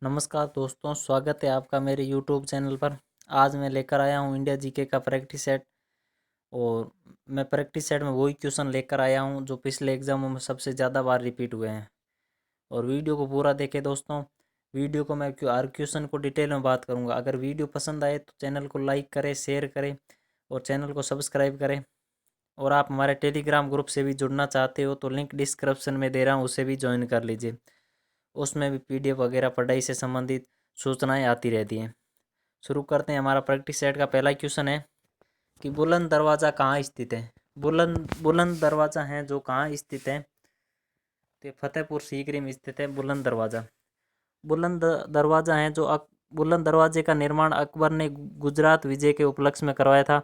नमस्कार दोस्तों, स्वागत है आपका मेरे यूट्यूब चैनल पर। आज मैं लेकर आया हूँ इंडिया जीके का प्रैक्टिस सेट। और मैं प्रैक्टिस सेट में वही क्वेश्चन लेकर आया हूँ जो पिछले एग्जामों में सबसे ज़्यादा बार रिपीट हुए हैं। और वीडियो को पूरा देखें दोस्तों। वीडियो को मैं हर क्वेश्चन को डिटेल में बात करूँगा। अगर वीडियो पसंद आए तो चैनल को लाइक करें, शेयर करें और चैनल को सब्सक्राइब करें। और आप हमारे टेलीग्राम ग्रुप से भी जुड़ना चाहते हो तो लिंक डिस्क्रिप्शन में दे रहा हूँ, उसे भी ज्वाइन कर लीजिए। उसमें भी पीडीएफ वगैरह पढ़ाई से संबंधित सूचनाएं आती रहती हैं। शुरू करते हैं। हमारा प्रैक्टिस सेट का पहला क्वेश्चन है कि बुलंद दरवाज़ा कहाँ स्थित है। बुलंद बुलंद दरवाज़ा है जो कहाँ स्थित है, तो फतेहपुर सीकरी में स्थित है बुलंद दरवाज़ा। बुलंद दरवाज़ा है जो बुलंद दरवाजे का निर्माण अकबर ने गुजरात विजय के उपलक्ष्य में करवाया था।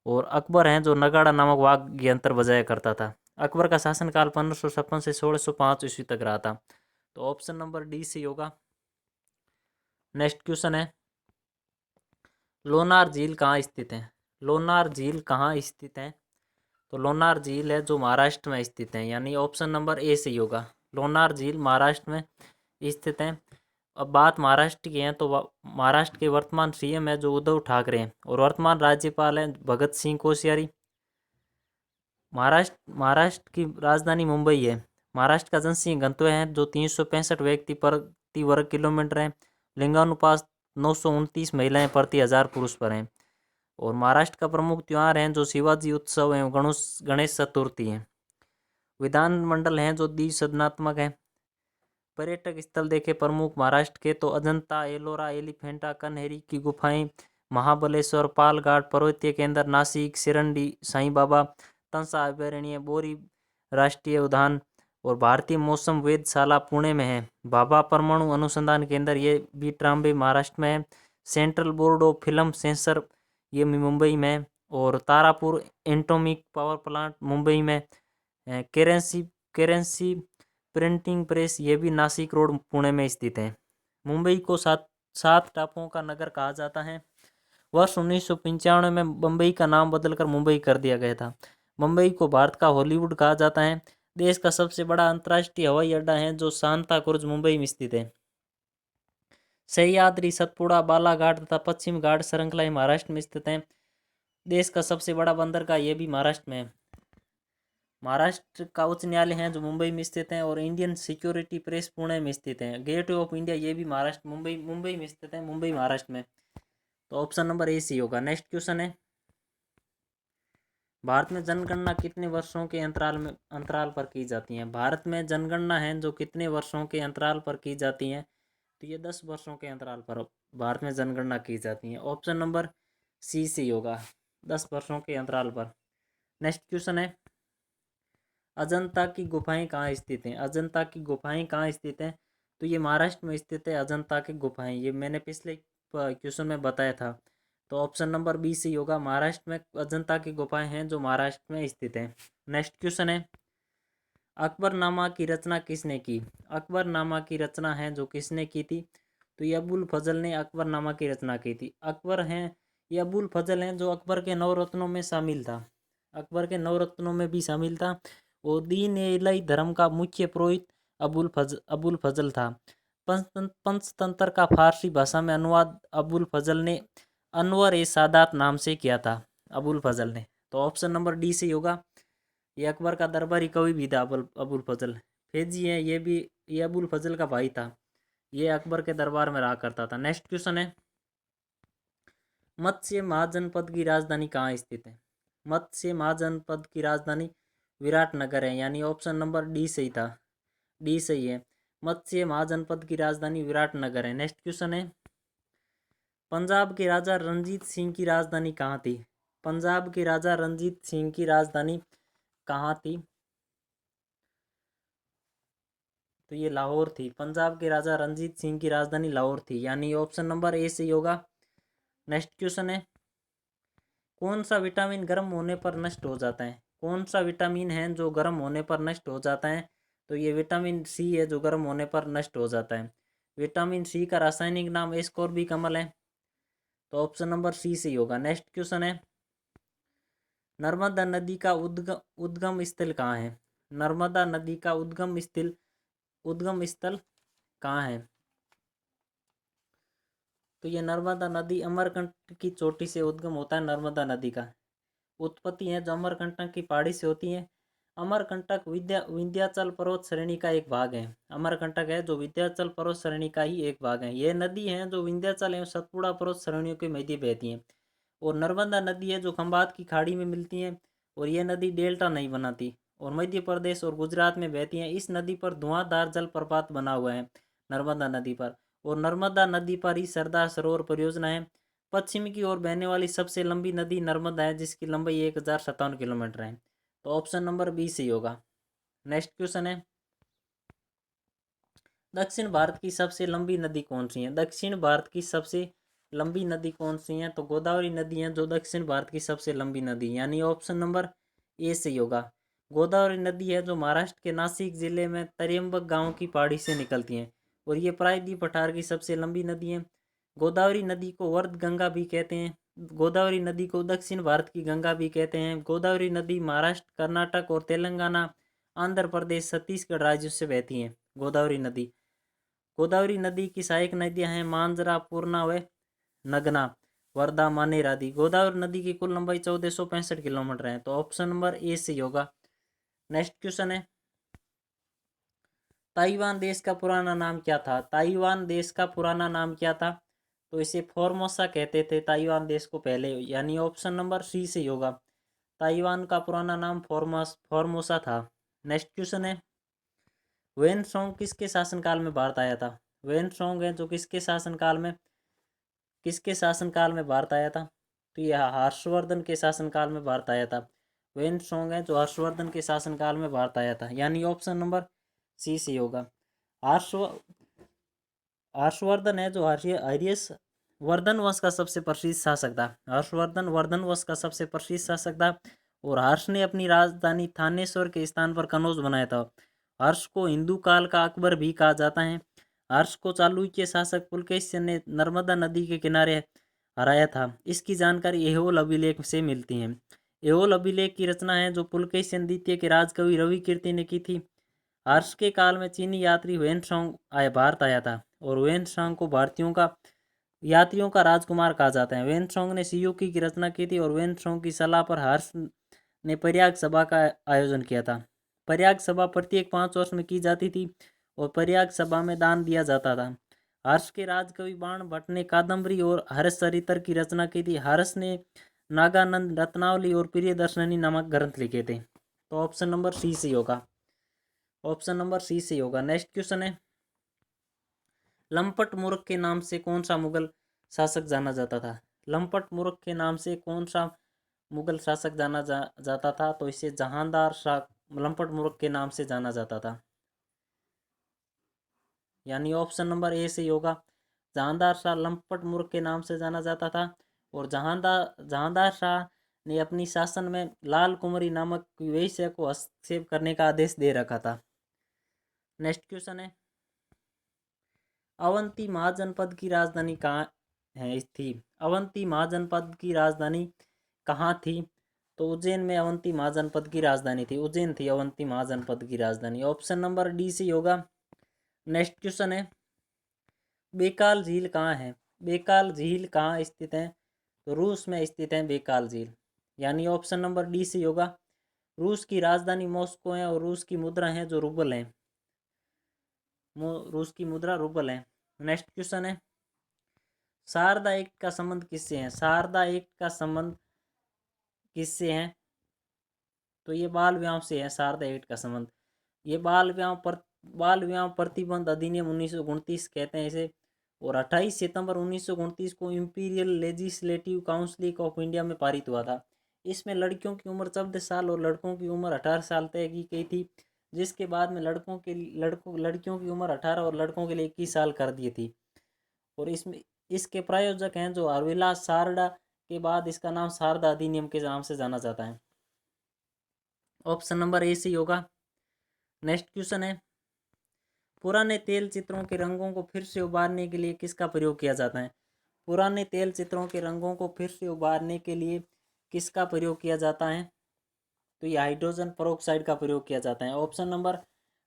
और अकबर हैं जो नगाड़ा नामक वाद्य यंत्र बजाया करता था। अकबर का शासनकाल 1556 से 1605 ईस्वी तक रहा था। तो ऑप्शन नंबर डी से होगा। नेक्स्ट क्वेश्चन है, लोनार झील कहाँ स्थित है। लोनार झील कहाँ स्थित है, तो लोनार झील है जो महाराष्ट्र में स्थित है, यानी ऑप्शन नंबर ए सही होगा। लोनार झील महाराष्ट्र में स्थित है। अब बात महाराष्ट्र की है तो महाराष्ट्र के वर्तमान सीएम है जो उद्धव ठाकरे हैं और वर्तमान राज्यपाल हैं भगत सिंह कोश्यारी। महाराष्ट्र की राजधानी मुंबई है। महाराष्ट्र का जनसंख्या घनत्व है जो 365 व्यक्ति प्रति वर्ग किलोमीटर है। लिंगानुपात 929 महिलाएं प्रति 1000 पुरुष पर हैं। और महाराष्ट्र का प्रमुख त्योहार हैं जो शिवाजी उत्सव एवं गणेश चतुर्थी है। विधानमंडल हैं जो द्विसदनात्मक है। पर्यटक स्थल देखे प्रमुख महाराष्ट्र के तो अजंता, एलोरा, एलिफेंटा, कन्हेरी की गुफाएं, महाबलेश्वर, पालघाट पर्वतीय केंद्र, नासिक, सिरंडी, साईं बाबा, तंसा अभयारण्य, बोरी राष्ट्रीय उद्यान और भारतीय मौसम वेधशाला पुणे में है। भाभा परमाणु अनुसंधान केंद्र ये भी ट्राम्बे महाराष्ट्र में है। Central board of film censor ये मुंबई में है। और Tarapur atomic power plant Mumbai में। करेंसी करेंसी प्रिंटिंग प्रेस ये भी नासिक रोड पुणे में स्थित है। मुंबई को सात सात टापुओं का नगर कहा जाता है। वर्ष 1995 में मुंबई का नाम बदलकर मुंबई कर दिया गया था। मुंबई को भारत का हॉलीवुड कहा जाता है। देश का सबसे बड़ा अंतर्राष्ट्रीय हवाई अड्डा है जो सांता क्रूज मुंबई में स्थित है। सह्याद्री, सतपुड़ा, बालाघाट तथा पश्चिम घाट श्रृंखलाएं महाराष्ट्र में स्थित हैं। देश का सबसे बड़ा बंदरगाह ये भी महाराष्ट्र में है। महाराष्ट्र का उच्च न्यायालय है जो मुंबई में स्थित है। और इंडियन सिक्योरिटी प्रेस पुणे में स्थित है। गेटवे ऑफ इंडिया ये भी महाराष्ट्र मुंबई में स्थित है, मुंबई महाराष्ट्र में। तो ऑप्शन नंबर ए सी होगा। नेक्स्ट क्वेश्चन है, भारत में जनगणना कितने वर्षों के अंतराल पर की जाती है। भारत में जनगणना है जो कितने वर्षों के अंतराल पर की जाती है, तो ये 10 वर्षों के अंतराल पर भारत में जनगणना की जाती है। ऑप्शन नंबर सी सी होगा, 10 वर्षों के अंतराल पर। नेक्स्ट क्वेश्चन है, अजंता की गुफाएं कहाँ स्थित हैं। अजंता की गुफाएं कहाँ स्थित हैं, तो ये महाराष्ट्र में स्थित है। अजंता की गुफाएं ये मैंने पिछले क्वेश्चन में बताया था। तो ऑप्शन नंबर बी सी होगा। महाराष्ट्र में अजंता की गुफाएं हैं जो महाराष्ट्र में स्थित है। नेक्स्ट क्वेश्चन है, अकबरनामा की रचना किसने की। अकबरनामा की रचना है जो किसने की थी, तो ये अबुल फजल ने अकबरनामा की रचना की थी। अकबर हैं ये अबुल फजल हैं जो अकबर के नवरत्नों में शामिल था। अकबर के नवरत्नों में भी शामिल था। और दीन ए इलाही धर्म का मुख्य पुरोहित अबुल फजल था। पंचतंत्र का फारसी भाषा में अनुवाद अबुल फजल ने अनवर ए सादात नाम से किया था, अबुल फजल ने। तो ऑप्शन नंबर डी से होगा। ये अकबर का दरबारी कवि भी था अबुल फजल। फेजी है ये अबुल फजल का भाई था। ये अकबर के दरबार में रहा करता था। नेक्स्ट क्वेश्चन है, मत्स्य महाजनपद की राजधानी कहाँ स्थित है। मत्स्य महाजनपद की राजधानी विराटनगर है, यानी ऑप्शन नंबर डी सही था। डी सही है। मत्स्य महाजनपद की राजधानी विराटनगर है। नेक्स्ट क्वेश्चन है, पंजाब के राजा रणजीत सिंह की राजधानी कहाँ थी। पंजाब के राजा रणजीत सिंह की राजधानी कहाँ थी, तो ये लाहौर थी। पंजाब के राजा रणजीत सिंह की राजधानी लाहौर थी, यानी ऑप्शन नंबर ए सही होगा। नेक्स्ट क्वेश्चन है, कौन सा विटामिन गर्म होने पर नष्ट हो जाता है। कौन सा विटामिन है जो गर्म होने पर नष्ट हो जाता है, तो ये विटामिन सी है जो गर्म होने पर नष्ट हो जाता है। विटामिन सी का रासायनिक नाम एस्कोर्बिक अम्ल है। तो ऑप्शन नंबर सी सही होगा। नेक्स्ट क्वेश्चन है, नर्मदा नदी का उद्गम स्थल कहाँ है। नर्मदा नदी का उद्गम स्थल कहाँ है, तो ये नर्मदा नदी अमरकंटक की चोटी से उद्गम होता है। नर्मदा नदी का उत्पत्ति है जो अमरकंटक की पहाड़ी से होती है। अमरकंटक विंध्याचल पर्वत श्रेणी का एक भाग है। अमरकंटक है जो विंध्याचल पर्वत श्रेणी का ही एक भाग है। यह नदी है जो विंध्याचल एवं सतपुड़ा पर्वत श्रेणियों के मध्य बहती है। और नर्मदा नदी है जो खंबात की खाड़ी में मिलती है और यह नदी डेल्टा नहीं बनाती और मध्य प्रदेश और गुजरात में बहती है। इस नदी पर धुआंधार जलप्रपात बना हुआ है नर्मदा नदी पर। और नर्मदा नदी पर ही सरदार सरोवर परियोजना है। पश्चिम की ओर बहने वाली सबसे लंबी नदी नर्मदा है जिसकी लंबाई 1057 किलोमीटर है। तो ऑप्शन नंबर बी सही होगा। नेक्स्ट क्वेश्चन है, दक्षिण भारत की सबसे लंबी नदी कौन सी है? दक्षिण भारत की सबसे लंबी नदी कौन सी है? तो गोदावरी नदी है जो दक्षिण भारत की सबसे लंबी नदी, यानी ऑप्शन नंबर ए सही होगा। गोदावरी नदी है जो महाराष्ट्र के नासिक जिले में तरियम्बक गांव की पहाड़ी से निकलती है और ये प्रायद्वीप पठार की सबसे लंबी नदी है। गोदावरी नदी को वर्ध गंगा भी कहते हैं। गोदावरी नदी को दक्षिण भारत की गंगा भी कहते हैं। गोदावरी नदी महाराष्ट्र, कर्नाटक और तेलंगाना, आंध्र प्रदेश, छत्तीसगढ़ राज्यों से बहती है। गोदावरी नदी की सहायक नदियां हैं मांजरा, पूर्णा व नगना, वर्धा, मानेर आदि। गोदावरी नदी की कुल लंबाई 1465 किलोमीटर है। तो ऑप्शन नंबर ए सही होगा। नेक्स्ट क्वेश्चन है, ताइवान देश का पुराना नाम क्या था? ताइवान देश का पुराना नाम क्या था? तो इसे फॉर्मोसा कहते थे ताइवान देश को पहले, यानी ऑप्शन नंबर सी सही होगा। ताइवान का पुराना नाम फॉर्मोसा था। नेक्स्ट क्वेश्चन है, वेन सॉन्ग किसके शासनकाल में भारत आया था? वेन सॉन्ग है जो किसके शासनकाल में भारत आया था? तो यह हर्षवर्धन के शासनकाल में भारत आया था। वेन सॉन्ग है जो हर्षवर्धन के शासनकाल में भारत आया था, यानी ऑप्शन नंबर सी सी होगा। हर्षवर्धन है जो हर्ष वर्धन वंश का सबसे प्रसिद्ध शासक था। हर्षवर्धन वर्धन वंश का सबसे प्रसिद्ध शासक था और हर्ष ने अपनी राजधानी थानेश्वर के स्थान पर कनौज बनाया था। हर्ष को हिंदू काल का अकबर भी कहा जाता है। हर्ष को चालुक्य शासक पुलकेशिन ने नर्मदा नदी के किनारे हराया था। इसकी जानकारी ऐहोल अभिलेख से मिलती है। ऐहोल अभिलेख की रचना है जो पुलकेशिन द्वितीय के राजकवि रवि कीर्ति ने की थी। हर्ष के काल में चीनी यात्री वेनसोंग भारत आया था और वेनसोंग को यात्रियों का राजकुमार कहा जाता है। वेनसोंग ने सियुकी की रचना की थी और वेनसोंग की सलाह पर हर्ष ने प्रयाग सभा का आयोजन किया था। प्रयाग सभा प्रत्येक 5 वर्ष में की जाती थी और प्रयाग सभा में दान दिया जाता था। हर्ष के राजकवि बाण भट्ट ने कादम्बरी और हर्षचरित्र की रचना की थी। हर्ष ने नागानंद, रत्नावली और प्रियदर्शनी नामक ग्रंथ लिखे थे। तो ऑप्शन नंबर सी सही होगा। ऑप्शन नंबर सी सही होगा। नेक्स्ट क्वेश्चन है, लंपट मूर्ख के नाम से कौन सा मुगल शासक जाना जाता था? लंपट मूर्ख के नाम से कौन सा मुगल शासक जाता था? तो इसे जहांदार शाह लंपट मूर्ख के नाम से जाना जाता था, यानी ऑप्शन नंबर ए सही होगा। जहांदार शाह लंपट मूर्ख के नाम से जाना जाता था और जहांदार शाह ने अपनी शासन में लाल कुमरी नामक वेश्या को हस्तक्षेप करने का आदेश दे रखा था। नेक्स्ट क्वेश्चन है, अवंती महाजनपद की राजधानी कहाँ थी? अवंती महाजनपद की राजधानी कहाँ थी? तो उज्जैन में अवंती महाजनपद की राजधानी थी। उज्जैन थी अवंती महाजनपद की राजधानी। ऑप्शन नंबर डी सी होगा। नेक्स्ट क्वेश्चन है, बेकाल झील कहाँ है? बेकाल झील कहाँ स्थित है? तो रूस में स्थित है बेकाल झील, यानी ऑप्शन नंबर डी सी होगा। रूस की राजधानी मॉस्को है और रूस की मुद्रा है जो रूबल है। रूस की मुद्रा रूबल है। नेक्स्ट क्वेश्चन है, शारदा एक्ट का संबंध किससे है? शारदा एक्ट का संबंध किससे है? तो ये बाल विवाह से है। शारदा एक्ट का संबंध ये बाल विवाह प्रतिबंध अधिनियम 1929 कहते हैं इसे, और 28 सितंबर 1929 को imperial legislative council of India में पारित हुआ था। इसमें लड़कियों की उम्र 14 साल और लड़कों की उम्र 18 साल तय की गई थी, जिसके बाद में लड़कियों की उम्र 18 और लड़कों के लिए 21 साल कर दी थी। और इसके प्रायोजक हैं जो हरविलास सारडा के बाद इसका नाम शारदा अधिनियम के नाम से जाना जाता है। ऑप्शन नंबर ए सी होगा। नेक्स्ट क्वेश्चन है, पुराने तेल चित्रों के रंगों को फिर से उभारने के लिए किसका प्रयोग किया जाता है? पुराने तेल चित्रों के रंगों को फिर से उभारने के लिए किसका प्रयोग किया जाता है? तो ये हाइड्रोजन पेरोक्साइड का प्रयोग किया जाता है। ऑप्शन नंबर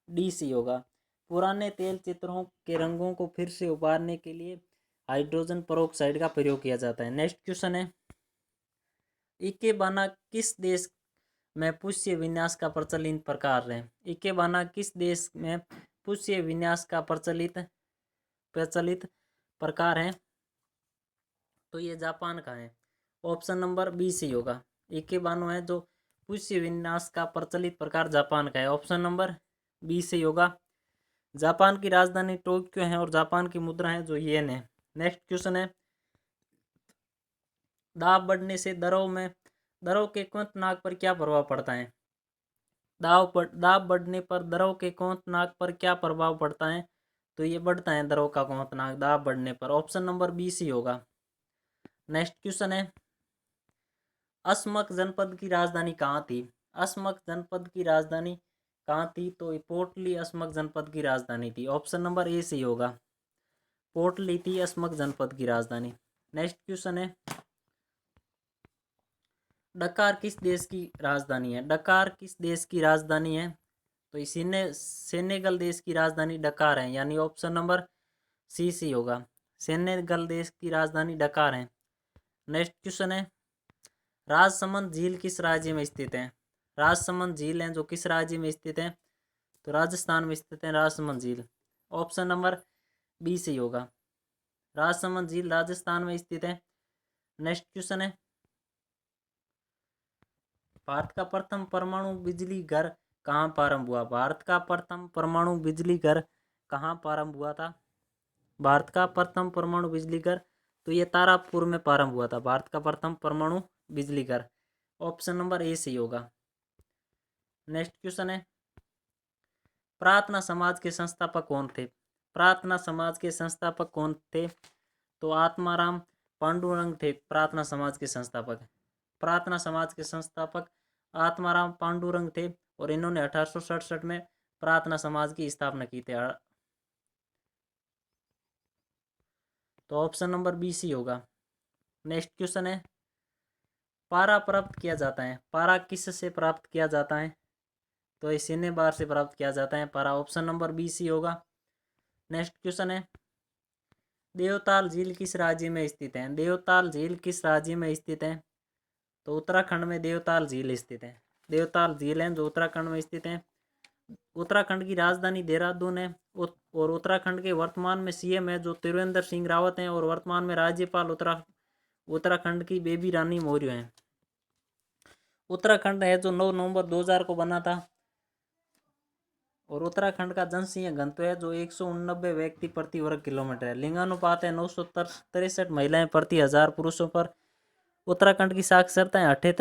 डी सी होगा। पुराने तेल चित्रों के रंगों को फिर से उभारने के लिए हाइड्रोजन पेरोक्साइड का प्रयोग किया जाता है। नेक्स्ट क्वेश्चन है, इकेबाना किस देश में पुष्य विन्यास का प्रचलित प्रकार है? इकेबाना किस देश में पुष्य विन्यास का प्रचलित प्रकार है? तो ये जापान का है। ऑप्शन नंबर बी सी होगा। इकेबाना है जो पुष्य विन्यास का प्रचलित प्रकार जापान का है। ऑप्शन नंबर बी से होगा। जापान की राजधानी टोक्यो है और जापान की मुद्रा है जो येन है। नेक्स्ट क्वेश्चन है, दाब बढ़ने से दरों के क्वथनांक पर क्या प्रभाव पड़ता है? दाब बढ़ने पर दरों के क्वथनांक पर क्या प्रभाव पड़ता है? तो ये बढ़ता है दरों का क्वथनांक दाब बढ़ने पर। ऑप्शन नंबर बी सी होगा। नेक्स्ट क्वेश्चन है, असमक जनपद की राजधानी कहाँ थी? असमक जनपद की राजधानी कहाँ थी? तो पोर्टली असमक जनपद की राजधानी थी। ऑप्शन नंबर ए सही होगा। पोर्टली थी असमक जनपद की राजधानी। नेक्स्ट क्वेश्चन है, डकार किस देश की राजधानी है? डकार किस देश की राजधानी है? तो सेनेगल देश की राजधानी डकार है, यानी ऑप्शन नंबर सी सी होगा। सेनेगल देश की राजधानी डकार है। नेक्स्ट क्वेश्चन है, राजसमंद झील किस राज्य में स्थित है? राजसमंद झील है जो किस राज्य में स्थित है? तो राजस्थान में स्थित है राजसमंद झील। ऑप्शन नंबर बी सही होगा। राजसमंद झील राजस्थान में स्थित है। नेक्स्ट क्वेश्चन है, भारत का प्रथम परमाणु बिजली घर कहाँ प्रारंभ हुआ? भारत का प्रथम परमाणु बिजली घर कहाँ प्रारंभ हुआ था? भारत का प्रथम परमाणु बिजली घर तो ये तारापुर में प्रारंभ हुआ था। भारत का प्रथम परमाणु बिजली घर। ऑप्शन नंबर ए सही होगा। नेक्स्ट क्वेश्चन है, प्रार्थना समाज के संस्थापक कौन थे? प्रार्थना समाज के संस्थापक कौन थे? तो आत्माराम पांडुरंग थे प्रार्थना समाज के संस्थापक। प्रार्थना समाज के संस्थापक आत्माराम पांडुरंग थे और इन्होंने 1867 में प्रार्थना समाज की स्थापना की थी। तो ऑप्शन नंबर बी सी होगा। नेक्स्ट क्वेश्चन है, पारा प्राप्त किया जाता है? पारा किस से प्राप्त किया जाता है? तो ये सिने बार से प्राप्त किया जाता है पारा। ऑप्शन नंबर बी सी होगा। नेक्स्ट क्वेश्चन है, देवताल झील किस राज्य में स्थित है? देवताल झील किस राज्य में स्थित है? तो उत्तराखंड में देवताल झील स्थित है। देवताल झील है जो उत्तराखंड में स्थित है। उत्तराखंड की राजधानी देहरादून है और उत्तराखंड के वर्तमान में सीएम है जो त्रिवेंद्र सिंह रावत हैं और वर्तमान में राज्यपाल उत्तराखंड की बेबी रानी मौर्य हैं। उत्तराखंड है जो 9 नवंबर 2000 को बना था और उत्तराखंड का जनसंख्या घनत्व है जो 189 व्यक्ति प्रति वर्ग किलोमीटर है। लिंगानुपात है 963 महिलाएं प्रति 1000 पुरुषों पर। उत्तराखंड की साक्षरता है 78